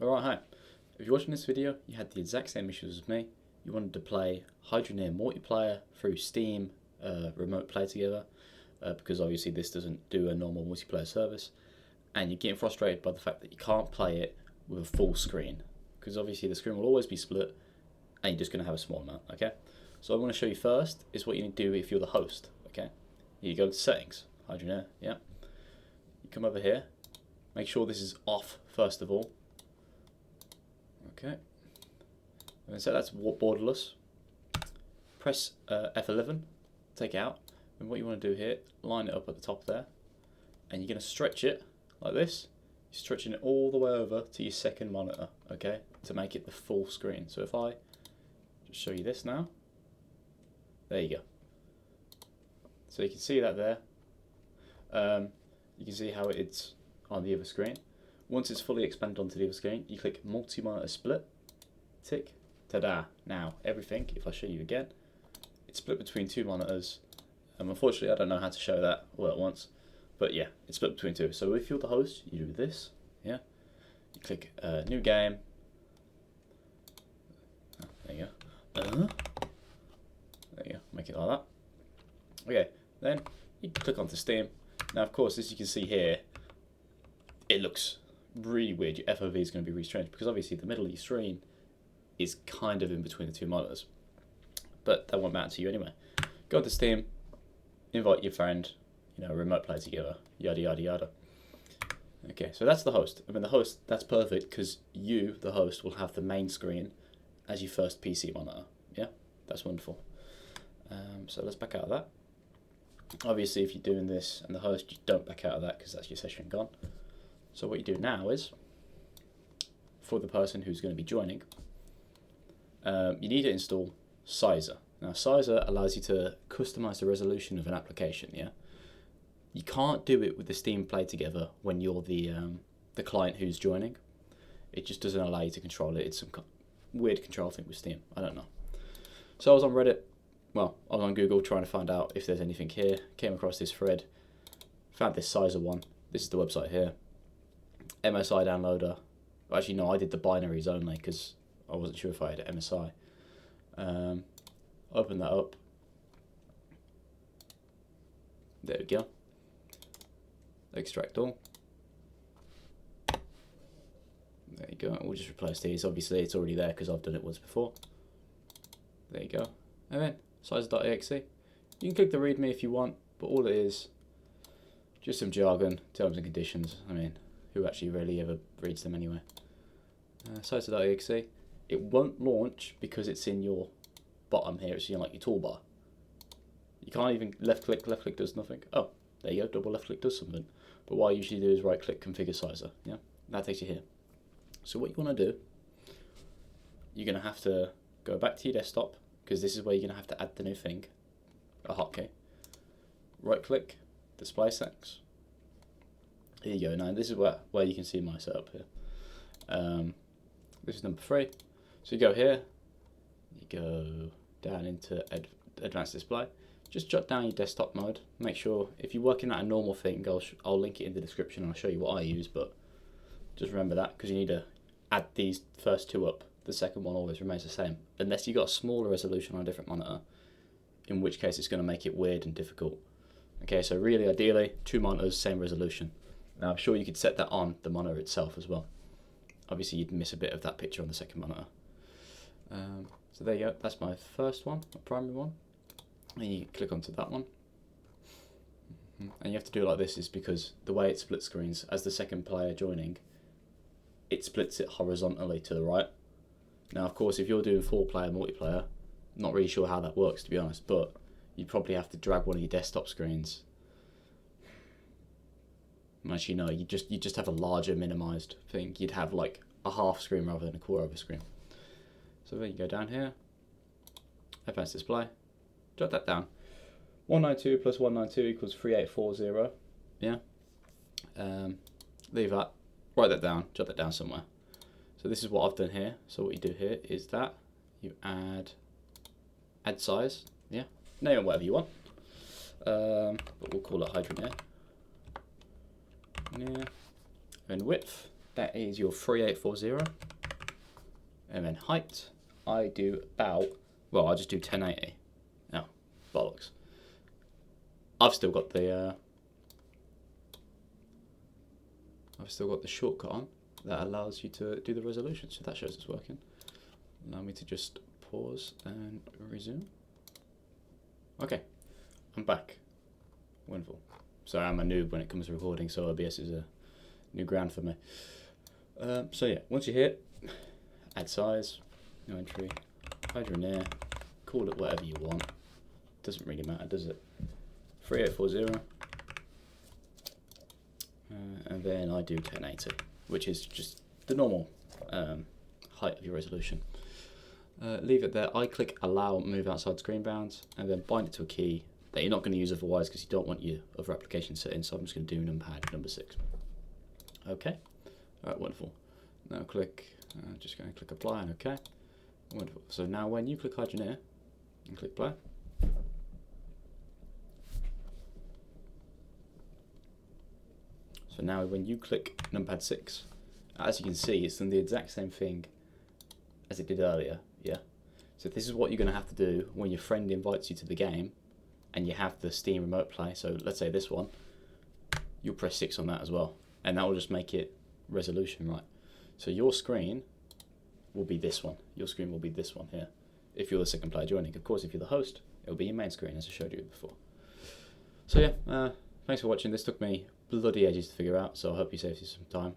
Alright, hi. If you're watching this video, you had the exact same issues as me. You wanted to play Hydroneer multiplayer through Steam, remote play together, because obviously this doesn't do a normal multiplayer service, and you're getting frustrated by the fact that you can't play it with a full screen, because obviously the screen will always be split, and you're just going to have a small amount, okay? So what I want to show you first is what you need to do if you're the host, okay? You go to settings, Hydroneer, yeah? You come over here, make sure this is off first of all. Okay, and set that to borderless. Press F11, take it out, and what you want to do here, line it up at the top there, and you're going to stretch it like this. You're stretching it all the way over to your second monitor, okay, to make it the full screen. So if I just show you this now, there you go. So you can see that there. You can see how it's on the other screen. Once it's fully expanded onto the other screen, you click multi-monitor split, tick, ta-da. Now, everything, if I show you again, it's split between two monitors. Unfortunately, I don't know how to show that all at once, but yeah, it's split between two. So if you're the host, you do this, yeah? You click new game. Oh, there you go. There you go, make it like that. Okay, then you click onto Steam. Now, of course, as you can see here, it looks really weird. Your FOV is going to be really strange because obviously the middle of your screen is kind of in between the two monitors, but that won't matter to you anyway. Go to Steam, invite your friend, remote play together, yada yada yada. Okay, so that's the host. I mean, the host, that's perfect because you, the host, will have the main screen as your first PC monitor. Yeah, that's wonderful. So let's back out of that. Obviously, if you're doing this and the host, you don't back out of that because that's your session gone. So what you do now is, for the person who's going to be joining, you need to install Sizer. Now Sizer allows you to customize the resolution of an application, yeah? You can't do it with the Steam Play Together when you're the client who's joining. It just doesn't allow you to control it. It's some weird control thing with Steam, I don't know. So I was on Reddit, well, I was on Google trying to find out if there's anything here, came across this thread, found this Sizer one. This is the website here. MSI downloader. Actually, no, I did the binaries only because I wasn't sure if I had MSI. Open that up. There we go. Extract all. There you go. We'll just replace these. Obviously, it's already there because I've done it once before. There you go. And then size.exe. You can click the README if you want, but all it is, just some jargon, terms and conditions. I mean, who actually really ever reads them anyway? Sizer.exe. It won't launch because it's in your bottom here. It's in like your toolbar. You can't even left click. Left click does nothing. Oh, there you go. Double left click does something. But what I usually do is right click, configure Sizer. Yeah, that takes you here. So what you want to do, you're going to have to go back to your desktop because this is where you're going to have to add the new thing, a hotkey. Right click, display settings. Here you go. Now this is where you can see my setup here. This is number 3. So you go here, you go down into advanced display. Just jot down your desktop mode. Make sure if you're working at a normal thing, I'll link it in the description and I'll show you what I use. But just remember that because you need to add these first two up. The second one always remains the same unless you've got a smaller resolution on a different monitor, in which case it's going to make it weird and difficult. Okay, so really ideally 2 monitors, same resolution. Now I'm sure you could set that on the monitor itself as well. Obviously you'd miss a bit of that picture on the second monitor. So there you go, that's my first one, my primary one. And you click onto that one. And you have to do it like this is because the way it splits screens, as the second player joining, it splits it horizontally to the right. Now of course if you're doing 4-player multiplayer, not really sure how that works to be honest, but you'd probably have to drag one of your desktop screens. Actually no, you just have a larger minimized thing. You'd have like a half screen rather than a quarter of a screen. So then you go down here, advanced display, jot that down. 192 plus 192 equals 3840. Yeah. Leave that, write that down, jot that down somewhere. So this is what I've done here. So what you do here is that you add size. Yeah. Name it whatever you want. But we'll call it Hydroneer. And width, that is your 3840. And then height, I do about, well, I just do 1080. Oh, bollocks. I've still got the shortcut on that allows you to do the resolution, so that shows it's working. Allow me to just pause and resume. Okay, I'm back. Wonderful. Sorry, I'm a noob when it comes to recording, so OBS is a new ground for me. So yeah, once you're here, add size, no entry, Hydroneer, call it whatever you want. Doesn't really matter, does it? 3840. And then I do 1080, which is just the normal height of your resolution. Leave it there. I click allow move outside screen bounds, and then bind it to a key that you're not going to use otherwise because you don't want your other applications set in. So I'm just going to do numpad number 6. Okay. Alright, wonderful. Now click, just going to click apply and OK. Wonderful. So now when you click Hydroneer and click play, so now when you click numpad 6, as you can see, it's done the exact same thing as it did earlier, yeah? So this is what you're going to have to do when your friend invites you to the game and you have the Steam Remote Play. So let's say this one, you'll press 6 on that as well. And that will just make it resolution right. So your screen will be this one. Your screen will be this one here. If you're the second player joining. Of course, if you're the host, it'll be your main screen as I showed you before. So yeah, thanks for watching. This took me bloody ages to figure out, so I hope you saved you some time.